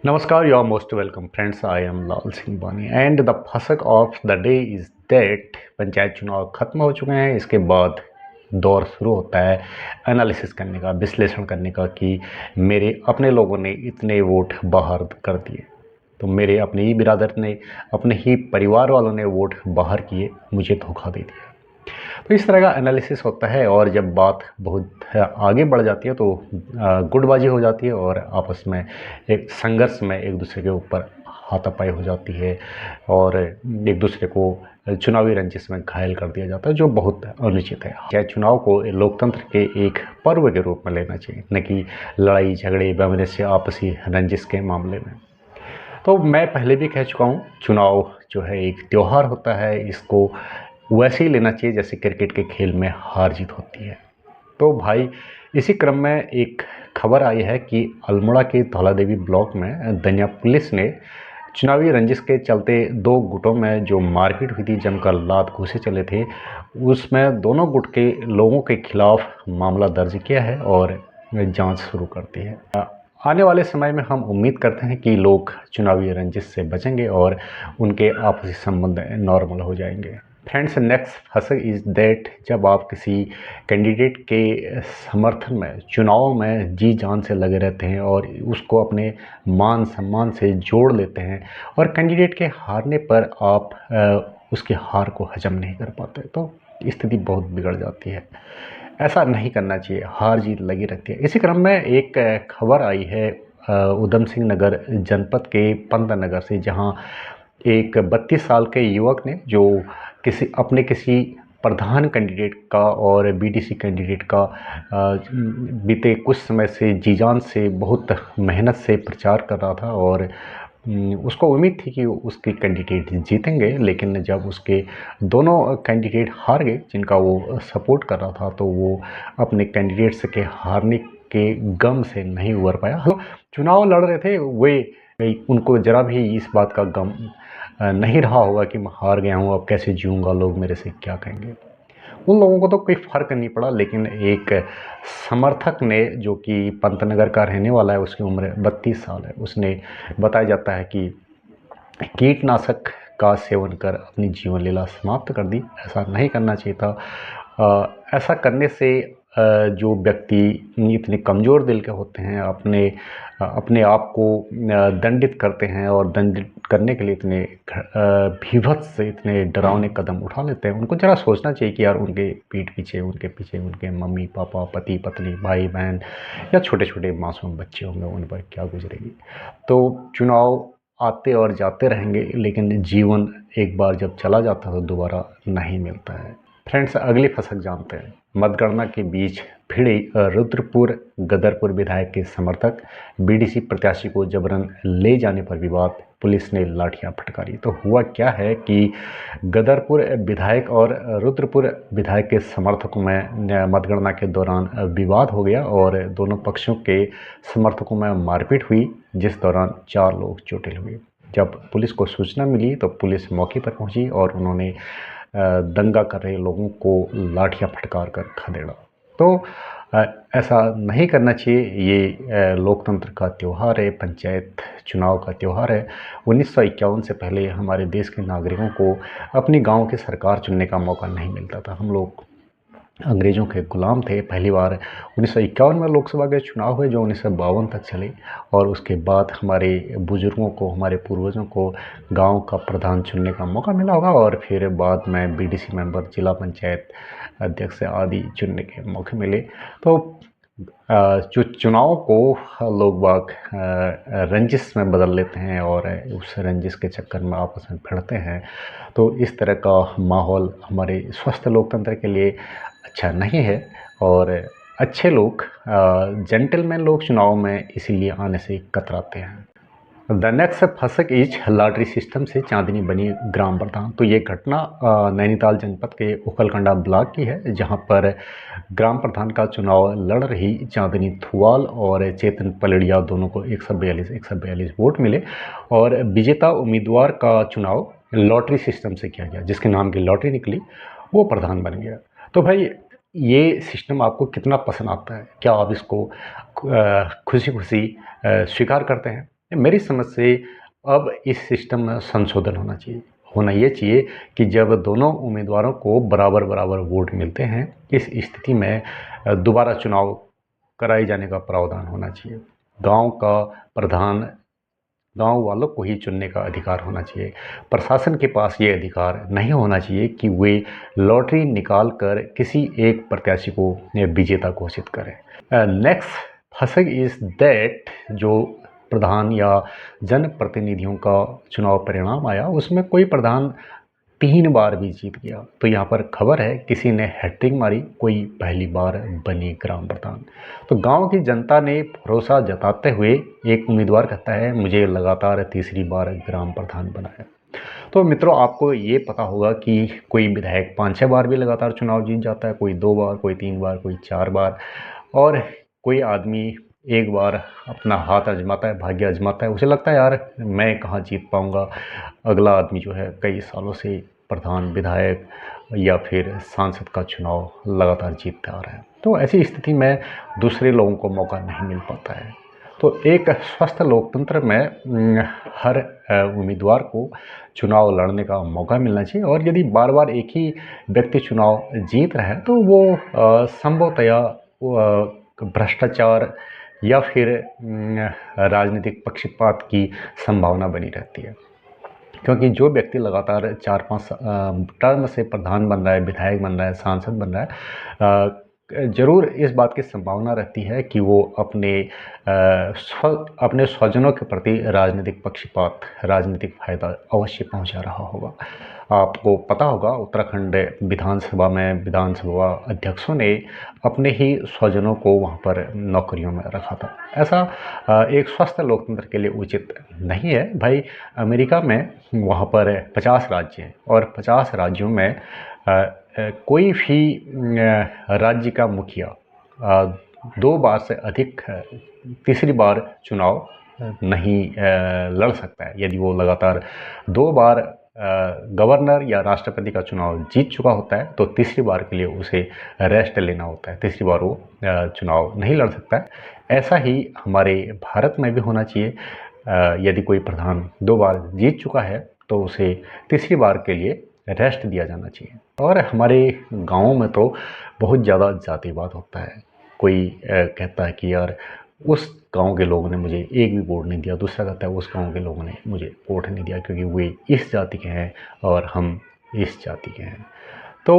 Namaskar, you are most welcome, friends. I am Lal Singh Bani and the फसक of the day is that panchayat चुनाव खत्म हो चुके हैं। इसके बाद दौर शुरू होता है एनालिसिस करने का, विश्लेषण करने का कि मेरे अपने लोगों ने इतने वोट बाहर कर दिए, तो मेरे अपने ही बिरादर ने, अपने ही परिवार वालों ने वोट बाहर किए, मुझे धोखा दे दिया। तो इस तरह का एनालिसिस होता है और जब बात बहुत आगे बढ़ जाती है तो गुटबाजी हो जाती है और आपस में एक संघर्ष में एक दूसरे के ऊपर हाथापाई हो जाती है और एक दूसरे को चुनावी रंजिश में घायल कर दिया जाता है, जो बहुत अनुचित है। चाहे चुनाव को लोकतंत्र के एक पर्व के रूप में लेना चाहिए, न कि लड़ाई झगड़े वैमनस्य आपसी रंजिश के मामले में। तो मैं पहले भी कह चुका हूँ, चुनाव जो है एक त्यौहार होता है, इसको वैसे ही लेना चाहिए जैसे क्रिकेट के खेल में हार जीत होती है। तो भाई इसी क्रम में एक खबर आई है कि अल्मोड़ा के धौलादेवी ब्लॉक में दनिया पुलिस ने चुनावी रंजिश के चलते दो गुटों में जो मारपीट हुई थी, जमकर लात घूसे चले थे, उसमें दोनों गुट के लोगों के खिलाफ मामला दर्ज किया है और जांच शुरू कर दी है। आने वाले समय में हम उम्मीद करते हैं कि लोग चुनावी रंजिश से बचेंगे और उनके आपसी संबंध नॉर्मल हो जाएंगे। Friends, next Phasak is that जब आप किसी कैंडिडेट के समर्थन में चुनाव में जी जान से लगे रहते हैं और उसको अपने मान सम्मान से जोड़ लेते हैं और कैंडिडेट के हारने पर आप उसके हार को हजम नहीं कर पाते, तो स्थिति बहुत बिगड़ जाती है। ऐसा नहीं करना चाहिए, हार जीत लगी रहती है। इसी क्रम में एक खबर आई है उधम सिंह नगर जनपद के पंत नगर से, जहां एक 32 साल के युवक ने जो किसी प्रधान कैंडिडेट का और बीडीसी कैंडिडेट का बीते कुछ समय से जी-जान से बहुत मेहनत से प्रचार कर रहा था और उसको उम्मीद थी कि उसके कैंडिडेट जीतेंगे, लेकिन जब उसके दोनों कैंडिडेट हार गए जिनका वो सपोर्ट कर रहा था, तो वो अपने कैंडिडेट्स के हारने के गम से नहीं उबर पाया। तो चुनाव लड़ रहे थे वे, उनको ज़रा भी इस बात का गम नहीं रहा होगा कि मैं हार गया हूँ, अब कैसे जीऊँगा, लोग मेरे से क्या कहेंगे। उन लोगों को तो कोई फ़र्क नहीं पड़ा, लेकिन एक समर्थक ने, जो कि पंतनगर का रहने वाला है, उसकी उम्र 32 साल है, उसने बताया जाता है कि कीटनाशक का सेवन कर अपनी जीवन लीला समाप्त कर दी। ऐसा नहीं करना चाहिए था। ऐसा करने से जो व्यक्ति इतने कमज़ोर दिल के होते हैं, अपने आप को दंडित करते हैं और दंडित करने के लिए इतने भीभत्स से इतने डरावने कदम उठा लेते हैं, उनको ज़रा सोचना चाहिए कि यार उनके पीठ पीछे उनके मम्मी पापा, पति पत्नी, भाई बहन या छोटे छोटे मासूम बच्चे होंगे, उन पर क्या गुजरेगी। तो चुनाव आते और जाते रहेंगे, लेकिन जीवन एक बार जब चला जाता है तो दोबारा नहीं मिलता है। फ्रेंड्स, अगली फसक जानते हैं। मतगणना के बीच भिड़ी रुद्रपुर गदरपुर विधायक के समर्थक बीडीसी प्रत्याशी को जबरन ले जाने पर विवाद, पुलिस ने लाठियां फटकारी। तो हुआ क्या है कि गदरपुर विधायक और रुद्रपुर विधायक के समर्थकों में मतगणना के दौरान विवाद हो गया और दोनों पक्षों के समर्थकों में मारपीट हुई, जिस दौरान 4 लोग चोटिल हुए। जब पुलिस को सूचना मिली तो पुलिस मौके पर पहुंची और उन्होंने दंगा कर रहे लोगों को लाठियां फटकार कर खदेड़ा। तो ऐसा नहीं करना चाहिए। ये लोकतंत्र का त्यौहार है, पंचायत चुनाव का त्यौहार है। 1951 से पहले हमारे देश के नागरिकों को अपनी गांव की सरकार चुनने का मौका नहीं मिलता था। हम लोग अंग्रेज़ों के गुलाम थे। पहली बार 1951 में लोकसभा के चुनाव हुए, जो 1952 तक चले, और उसके बाद हमारे बुज़ुर्गों को, हमारे पूर्वजों को गांव का प्रधान चुनने का मौका मिला होगा और फिर बाद में बीडीसी मेंबर, जिला पंचायत अध्यक्ष आदि चुनने के मौके मिले। तो जो चुनाव को लोग बाग रंजिश में बदल लेते हैं और उस रंजिश के चक्कर में आपस में भिड़ते हैं, तो इस तरह का माहौल हमारे स्वस्थ लोकतंत्र के लिए अच्छा नहीं है। और अच्छे लोग, जेंटलमैन लोग चुनाव में इसीलिए आने से कतराते हैं। द नेक्स्ट फसक इज लॉटरी सिस्टम से चांदनी बनी ग्राम प्रधान। तो ये घटना नैनीताल जनपद के उखलकंडा ब्लॉक की है, जहां पर ग्राम प्रधान का चुनाव लड़ रही चांदनी थुवाल और चेतन पलड़िया दोनों को 142 वोट मिले और विजेता उम्मीदवार का चुनाव लॉटरी सिस्टम से किया गया। जिसके नाम की लॉटरी निकली वो प्रधान बन गया। तो भाई, ये सिस्टम आपको कितना पसंद आता है? क्या आप इसको खुशी खुशी स्वीकार करते हैं? मेरी समझ से अब इस सिस्टम में संशोधन होना चाहिए। होना ये चाहिए कि जब दोनों उम्मीदवारों को बराबर बराबर वोट मिलते हैं, इस स्थिति में दोबारा चुनाव कराए जाने का प्रावधान होना चाहिए। गांव का प्रधान गांव वालों को ही चुनने का अधिकार होना चाहिए। प्रशासन के पास ये अधिकार नहीं होना चाहिए कि वे लॉटरी निकाल कर किसी एक प्रत्याशी को विजेता घोषित करें। नेक्स्ट फसक इज दैट जो प्रधान या जनप्रतिनिधियों का चुनाव परिणाम आया, उसमें कोई प्रधान 3 बार भी जीत गया। तो यहाँ पर खबर है किसी ने हैट्रिक मारी, कोई पहली बार बनी ग्राम प्रधान। तो गांव की जनता ने भरोसा जताते हुए एक उम्मीदवार कहता है मुझे लगातार तीसरी बार ग्राम प्रधान बनाया। तो मित्रों, आपको ये पता होगा कि कोई विधायक 5-6 बार भी लगातार चुनाव जीत जाता है, कोई 2 बार, कोई 3 बार, कोई 4 बार, और कोई आदमी एक बार अपना हाथ आजमाता है, भाग्य आजमाता है, उसे लगता है यार मैं कहाँ जीत पाऊँगा। अगला आदमी जो है कई सालों से प्रधान, विधायक या फिर सांसद का चुनाव लगातार जीतता आ रहा है। तो ऐसी स्थिति में दूसरे लोगों को मौका नहीं मिल पाता है। तो एक स्वस्थ लोकतंत्र में हर उम्मीदवार को चुनाव लड़ने का मौका मिलना चाहिए, और यदि बार बार एक ही व्यक्ति चुनाव जीत रहा है तो वो संभवतया भ्रष्टाचार या फिर राजनीतिक पक्षपात की संभावना बनी रहती है। क्योंकि जो व्यक्ति लगातार 4-5 टर्म से प्रधान बन रहा है, विधायक बन रहा है, सांसद बन रहा है, ज़रूर इस बात की संभावना रहती है कि वो अपने स्वजनों के प्रति राजनीतिक पक्षपात, राजनीतिक फ़ायदा अवश्य पहुंचा रहा होगा। आपको पता होगा उत्तराखंड विधानसभा में विधानसभा अध्यक्षों ने अपने ही स्वजनों को वहां पर नौकरियों में रखा था। ऐसा एक स्वस्थ लोकतंत्र के लिए उचित नहीं है भाई। अमेरिका में वहाँ पर 50 राज्य हैं, और 50 राज्यों में कोई भी राज्य का मुखिया 2 बार से अधिक तीसरी बार चुनाव नहीं लड़ सकता है। यदि वो लगातार 2 बार गवर्नर या राष्ट्रपति का चुनाव जीत चुका होता है तो तीसरी बार के लिए उसे रेस्ट लेना होता है, तीसरी बार वो चुनाव नहीं लड़ सकता है। ऐसा ही हमारे भारत में भी होना चाहिए। यदि कोई प्रधान 2 बार जीत चुका है तो उसे तीसरी बार के लिए रेस्ट दिया जाना चाहिए। और हमारे गाँव में तो बहुत ज़्यादा जातिवाद होता है। कोई कहता है कि यार उस गांव के लोगों ने मुझे एक भी वोट नहीं दिया, दूसरा कहता है उस गांव के लोगों ने मुझे वोट नहीं दिया क्योंकि वे इस जाति के हैं और हम इस जाति के हैं। तो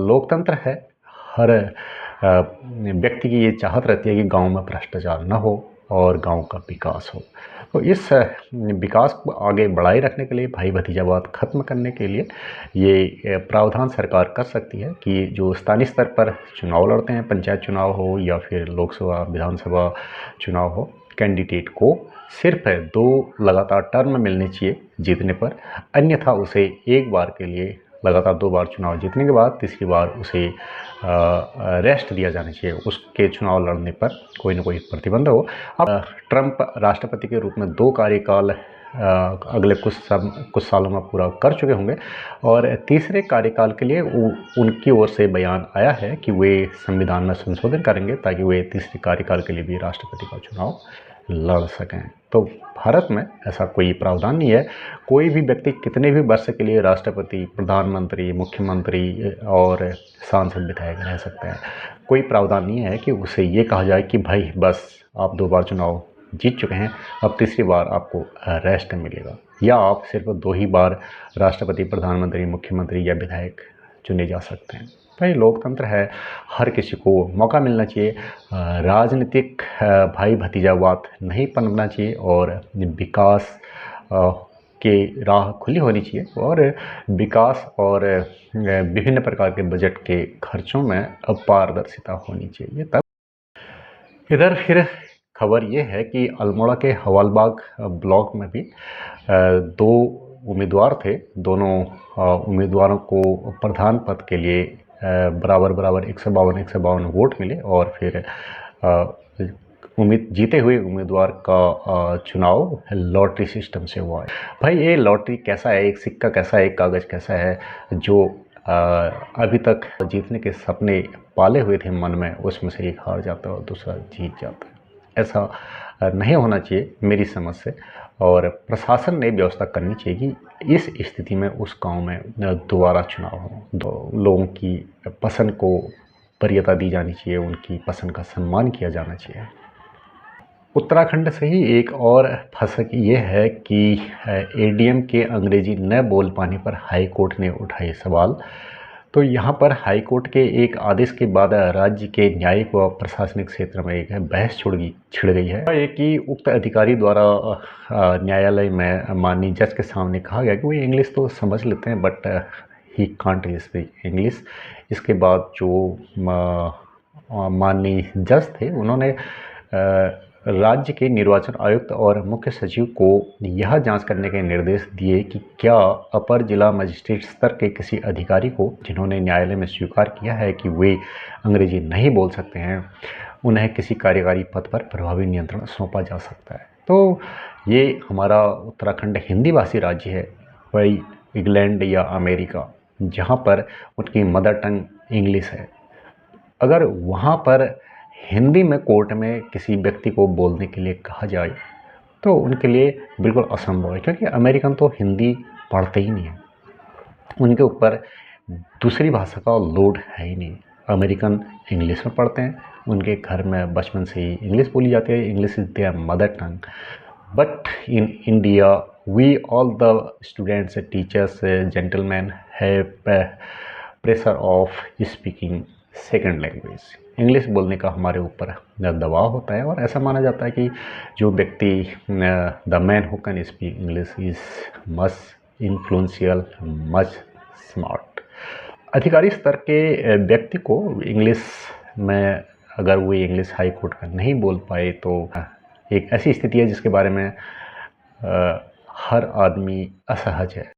लोकतंत्र है, हर व्यक्ति की ये चाहत रहती है कि गांव में भ्रष्टाचार न हो और गांव का विकास हो। तो इस विकास को आगे बढ़ाए रखने के लिए, भाई भतीजावाद खत्म करने के लिए ये प्रावधान सरकार कर सकती है कि जो स्थानीय स्तर पर चुनाव लड़ते हैं, पंचायत चुनाव हो या फिर लोकसभा विधानसभा चुनाव हो, कैंडिडेट को सिर्फ 2 लगातार टर्म मिलने चाहिए जीतने पर, अन्यथा उसे एक बार के लिए लगातार 2 बार चुनाव जीतने के बाद तीसरी बार उसे रेस्ट दिया जाना चाहिए। उसके चुनाव लड़ने पर कोई ना कोई प्रतिबंध हो। अब ट्रंप राष्ट्रपति के रूप में 2 कार्यकाल अगले कुछ सालों में पूरा कर चुके होंगे, और तीसरे कार्यकाल के लिए उनकी ओर से बयान आया है कि वे संविधान में संशोधन करेंगे ताकि वे तीसरे कार्यकाल के लिए भी राष्ट्रपति का चुनाव लड़ सकें। तो भारत में ऐसा कोई प्रावधान नहीं है। कोई भी व्यक्ति कितने भी वर्ष के लिए राष्ट्रपति, प्रधानमंत्री, मुख्यमंत्री और सांसद, विधायक रह सकता है। कोई प्रावधान नहीं है कि उसे ये कहा जाए कि भाई बस आप 2 बार चुनाव जीत चुके हैं, अब तीसरी बार आपको रेस्ट मिलेगा, या आप सिर्फ 2 ही बार राष्ट्रपति, प्रधानमंत्री, मुख्यमंत्री या विधायक चुने जा सकते हैं। भाई लोकतंत्र है, हर किसी को मौका मिलना चाहिए। राजनीतिक भाई भतीजावाद नहीं पनपना चाहिए, और विकास की राह खुली होनी चाहिए, और विकास और विभिन्न प्रकार के बजट के खर्चों में पारदर्शिता होनी चाहिए। तब इधर फिर खबर ये है कि अल्मोड़ा के हवालबाग ब्लॉक में भी 2 उम्मीदवार थे। दोनों उम्मीदवारों को प्रधान पद के लिए बराबर 152 वोट मिले, और फिर जीते हुए उम्मीदवार का चुनाव लॉटरी सिस्टम से हुआ है। भाई ये लॉटरी कैसा है, एक सिक्का कैसा है, एक कागज़ कैसा है, जो अभी तक जीतने के सपने पाले हुए थे मन में, उसमें से एक हार जाता है और दूसरा जीत जाता है। ऐसा नहीं होना चाहिए मेरी समझ से। और प्रशासन ने व्यवस्था करनी चाहिए कि इस स्थिति में उस गांव में दोबारा चुनाव हो, तो लोगों की पसंद को वरीयता दी जानी चाहिए, उनकी पसंद का सम्मान किया जाना चाहिए। उत्तराखंड से ही एक और फसक ये है कि एडीएम के अंग्रेजी न बोल पाने पर हाई कोर्ट ने उठाए सवाल। तो यहाँ पर हाई कोर्ट के एक आदेश के बाद राज्य के न्यायिक व प्रशासनिक क्षेत्र में एक बहस छिड़ गई है। एक कि उक्त अधिकारी द्वारा न्यायालय में माननीय जज के सामने कहा गया कि वो इंग्लिश तो समझ लेते हैं but he can't speak English. इसके बाद जो माननीय जज थे उन्होंने राज्य के निर्वाचन आयुक्त और मुख्य सचिव को यह जांच करने के निर्देश दिए कि क्या अपर जिला मजिस्ट्रेट स्तर के किसी अधिकारी को, जिन्होंने न्यायालय में स्वीकार किया है कि वे अंग्रेजी नहीं बोल सकते हैं, उन्हें किसी कार्यकारी पद पर प्रभावी नियंत्रण सौंपा जा सकता है। तो ये हमारा उत्तराखंड हिंदी भाषी राज्य है, वही इंग्लैंड या अमेरिका जहाँ पर उनकी मदर टंग इंग्लिश है, अगर वहाँ पर हिंदी में कोर्ट में किसी व्यक्ति को बोलने के लिए कहा जाए तो उनके लिए बिल्कुल असंभव है, क्योंकि अमेरिकन तो हिंदी पढ़ते ही नहीं है, उनके ऊपर दूसरी भाषा का लोड है ही नहीं। अमेरिकन इंग्लिश में पढ़ते हैं, उनके घर में बचपन से ही इंग्लिश बोली जाती है, English is their mother tongue. But in India we all the students, teachers, gentleman have pressure of speaking second language. English बोलने का हमारे ऊपर दबाव होता है और ऐसा माना जाता है कि जो व्यक्ति the man who can speak English is much influential, much smart. अधिकारी स्तर के व्यक्ति को इंग्लिश में, अगर वो इंग्लिश हाई कोर्ट का नहीं बोल पाए तो एक ऐसी स्थिति है जिसके बारे में हर आदमी असहज है।